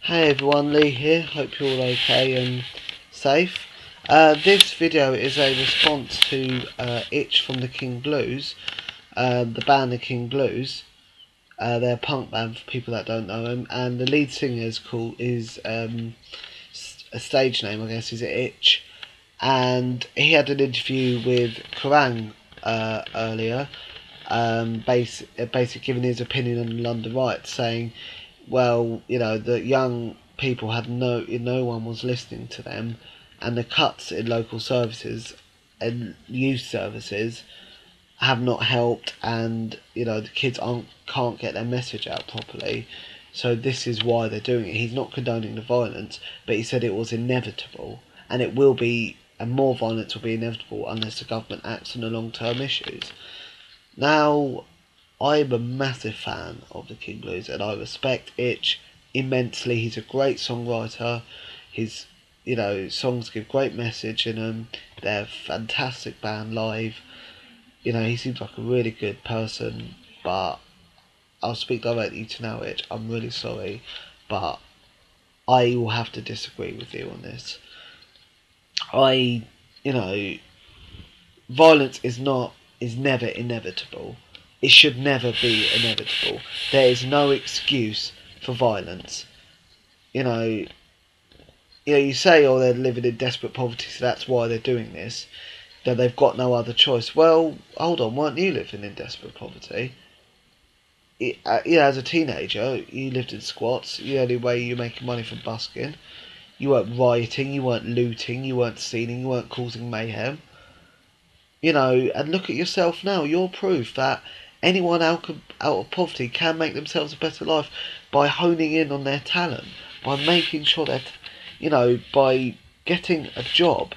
Hey everyone, Lee here. Hope you're all okay and safe. This video is a response to Itch from the King Blues, the band the King Blues. They're a punk band for people that don't know them, and the lead singer is a stage name, I guess, is Itch, and he had an interview with Kerrang earlier, basically giving his opinion on the London riots, saying, well, the young people had no one was listening to them, and the cuts in local services and youth services have not helped, and the kids can't get their message out properly. So this is why they're doing it. He's not condoning the violence, but he said it was inevitable, and it will be, and more violence will be inevitable unless the government acts on the long-term issues. Now, I'm a massive fan of the King Blues, and I respect Itch immensely. He's a great songwriter. His songs give great message in them. They're a fantastic band live. He seems like a really good person, but I'll speak directly to now, Itch. I'm really sorry, but I will have to disagree with you on this. Violence is never inevitable. It should never be inevitable. There is no excuse for violence. You say, oh, they're living in desperate poverty, so that's why they're doing this. That they've got no other choice. Well, hold on, weren't you living in desperate poverty? As a teenager, you lived in squats. The only way you're making money from busking. You weren't rioting, you weren't looting, you weren't stealing, you weren't causing mayhem. And look at yourself now. You're proof that anyone out of poverty can make themselves a better life by honing in on their talent, by making sure that, by getting a job,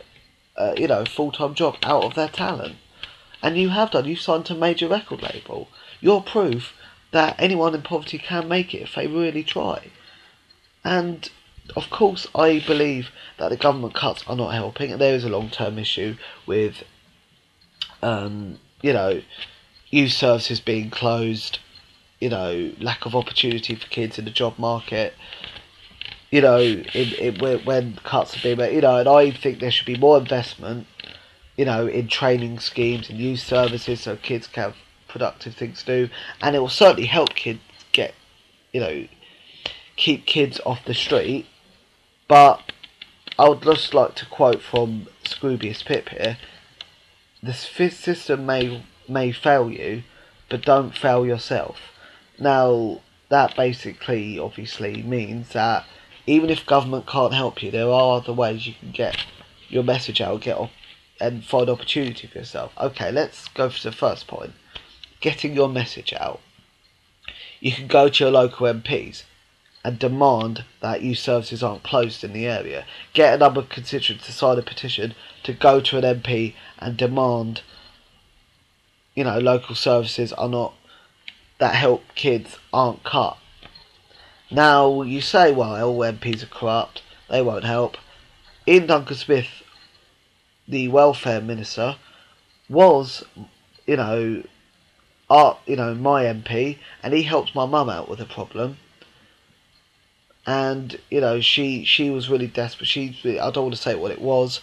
full-time job out of their talent. And you have done. You've signed to a major record label. You're proof that anyone in poverty can make it if they really try. And of course, I believe that the government cuts are not helping, and there is a long-term issue with youth services being closed, lack of opportunity for kids in the job market, when cuts are being made, and I think there should be more investment, in training schemes and youth services so kids can have productive things to do, and it will certainly help kids get, keep kids off the street. But I would just like to quote from Scroobius Pip here: the system may fail you, but don't fail yourself. Now, that basically obviously means that even if government can't help you, there are other ways you can get your message out, and find opportunity for yourself. Okay, let's go for the first point. Getting your message out. You can go to your local MPs and demand that youth services aren't closed in the area. Get a number of constituents to sign a petition to go to an MP and demand, local services are not, that help kids aren't cut. Now, you say, well, all MPs are corrupt, they won't help. Ian Duncan Smith, the welfare minister, was, my MP, and he helped my mum out with a problem. And she was really desperate. I don't want to say what it was.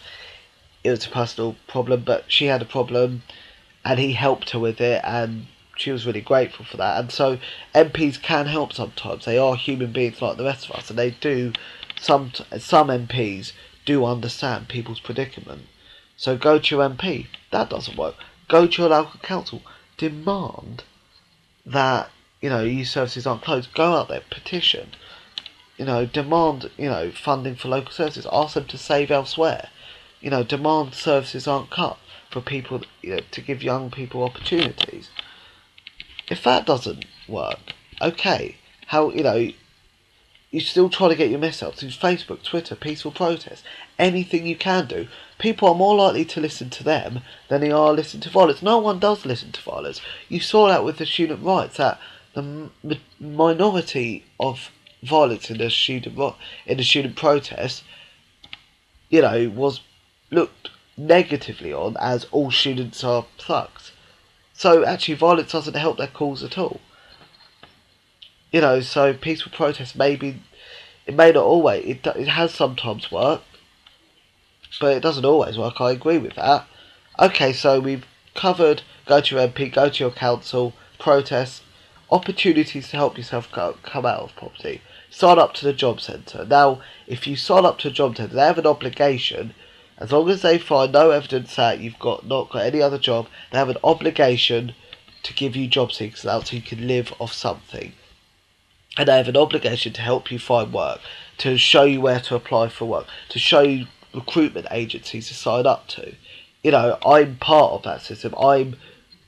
It was a personal problem, but she had a problem, and he helped her with it, and she was really grateful for that. And so MPs can help sometimes. They are human beings like the rest of us, and they do. Some MPs do understand people's predicament. So go to your MP. That doesn't work. Go to your local council. Demand that youth services aren't closed. Go out there, petition. Demand, funding for local services. Ask them to save elsewhere. Demand services aren't cut for people, to give young people opportunities. If that doesn't work, okay, you still try to get your message out through Facebook, Twitter, peaceful protest, anything you can do. People are more likely to listen to them than they are listen to violence. No one does listen to violence. You saw that with the student riots, that the minority of violence in the student protest, was looked negatively on as all students are thugs. So actually, violence doesn't help their cause at all. So peaceful protest maybe It may not always. It has sometimes worked, but it doesn't always work. I agree with that. Okay, so we've covered go to your MP, go to your council, protest, opportunities to help yourself come out of poverty. Sign up to the job centre. Now, if you sign up to a job centre, they have an obligation. As long as they find no evidence that you've not got any other job, they have an obligation to give you job seekers out so you can live off something. And they have an obligation to help you find work, to show you where to apply for work, to show you recruitment agencies to sign up to. You know, I'm part of that system. I'm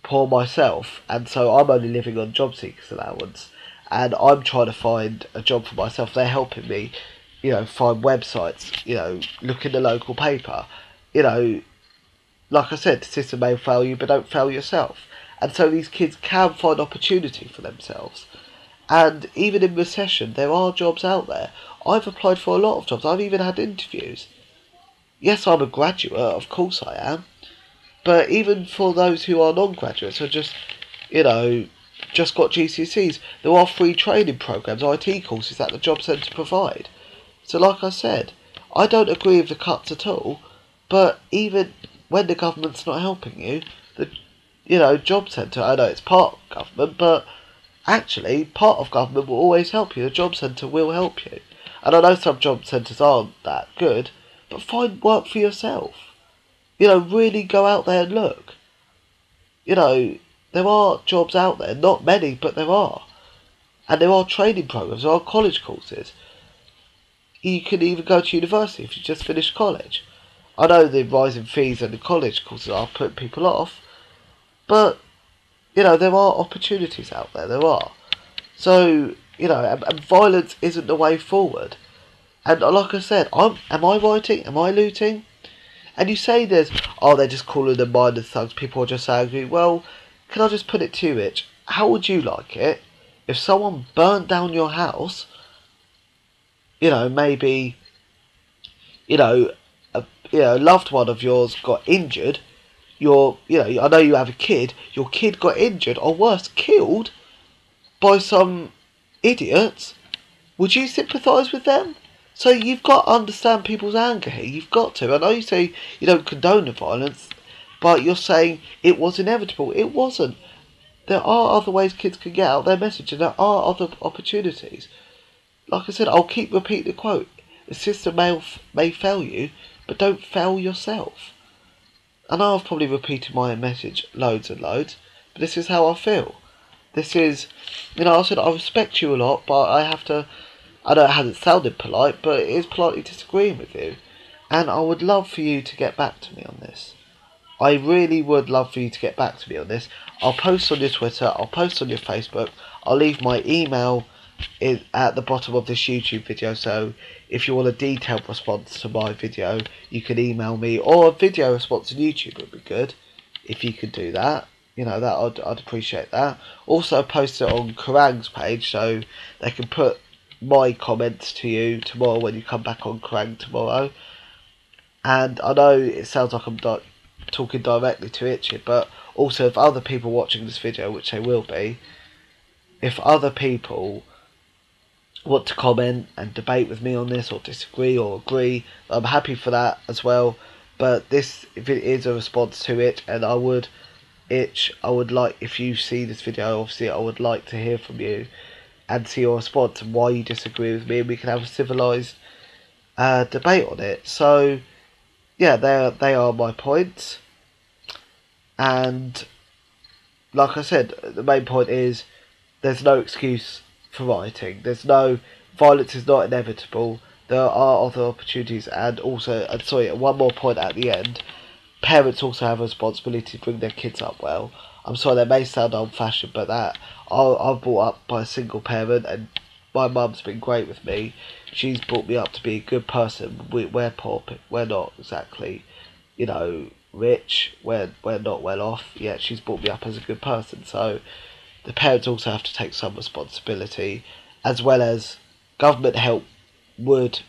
poor myself, and so I'm only living on job seekers allowance, and I'm trying to find a job for myself. They're helping me, you know, find websites, you know, look in the local paper. You know, like I said, the system may fail you, but don't fail yourself. And so these kids can find opportunity for themselves. And even in recession, there are jobs out there. I've applied for a lot of jobs. I've even had interviews. Yes, I'm a graduate, of course I am. But even for those who are non-graduates, who just, you know, just got GCSEs, there are free training programs, IT courses that the job centre provide. So like I said, I don't agree with the cuts at all, but even when the government's not helping you, the, you know, job centre, I know it's part of government, but actually, part of government will always help you. The job centre will help you. And I know some job centres aren't that good, but find work for yourself. You know, really go out there and look. You know, there are jobs out there, not many, but there are. And there are training programs, there are college courses. You can even go to university if you just finished college. I know the rising fees and the college courses are putting people off, but, you know, there are opportunities out there, there are. So, you know, and violence isn't the way forward. And like I said, am I rioting? Am I looting? And you say they're just calling them minded thugs, people are just angry. Well, can I just put it to you, Rich? How would you like it if someone burnt down your house, you know, maybe, you know, a loved one of yours got injured, I know you have a kid, your kid got injured, or worse, killed by some idiots, would you sympathise with them? So you've got to understand people's anger here. You've got to. I know you say you don't condone the violence, but you're saying it was inevitable. It wasn't. There are other ways kids can get out their message, and there are other opportunities. Like I said, I'll keep repeating the quote. The system may fail you, but don't fail yourself. I know I've probably repeated my message loads and loads, but this is how I feel. This is, I said I respect you a lot, but I know it hasn't sounded polite, but it is politely disagreeing with you. And I would love for you to get back to me on this. I really would love for you to get back to me on this. I'll post on your Twitter, I'll post on your Facebook, I'll leave my email at the bottom of this YouTube video, so if you want a detailed response to my video, you can email me, or a video response on YouTube would be good, if you could do that. I'd appreciate that. Also post it on Kerrang's page, so they can put my comments to you tomorrow when you come back on Kerrang tomorrow. And I know it sounds like I'm talking directly to Itchy, but also if other people watching this video, which they will be, if other people want to comment and debate with me on this, or disagree or agree, I'm happy for that as well. But if it is a response to it, and I would like, if you see this video, obviously I would like to hear from you and see your response and why you disagree with me, and we can have a civilised debate on it. So yeah, they are my points. And like I said, the main point is there's no excuse for rioting. Violence is not inevitable. There are other opportunities, and also, one more point at the end. Parents also have a responsibility to bring their kids up well. I'm sorry, that may sound old-fashioned, but I'm brought up by a single parent, and my mum's been great with me. She's brought me up to be a good person. We're poor, we're not exactly, rich. We're not well off. Yet she's brought me up as a good person. So the parents also have to take some responsibility, as well as government help would,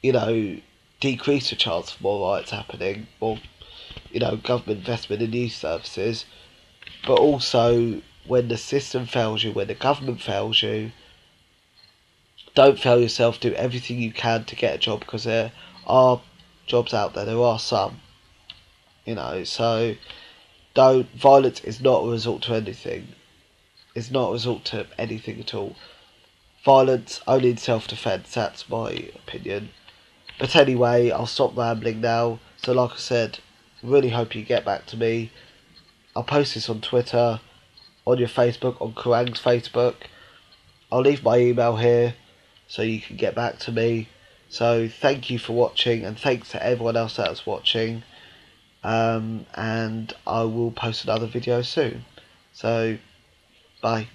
decrease the chance of more riots happening, or government investment in youth services. But also, when the system fails you, when the government fails you, Don't fail yourself. Do everything you can to get a job, because there are jobs out there. There are some, so don't. Violence is not a resort to anything. It's not a resort to anything at all. Violence only in self-defence. That's my opinion. But anyway, I'll stop rambling now. So like I said, really hope you get back to me. I'll post this on Twitter, on your Facebook, on Kerrang's Facebook. I'll leave my email here so you can get back to me. So thank you for watching, and thanks to everyone else that's watching. And I will post another video soon. So, bye.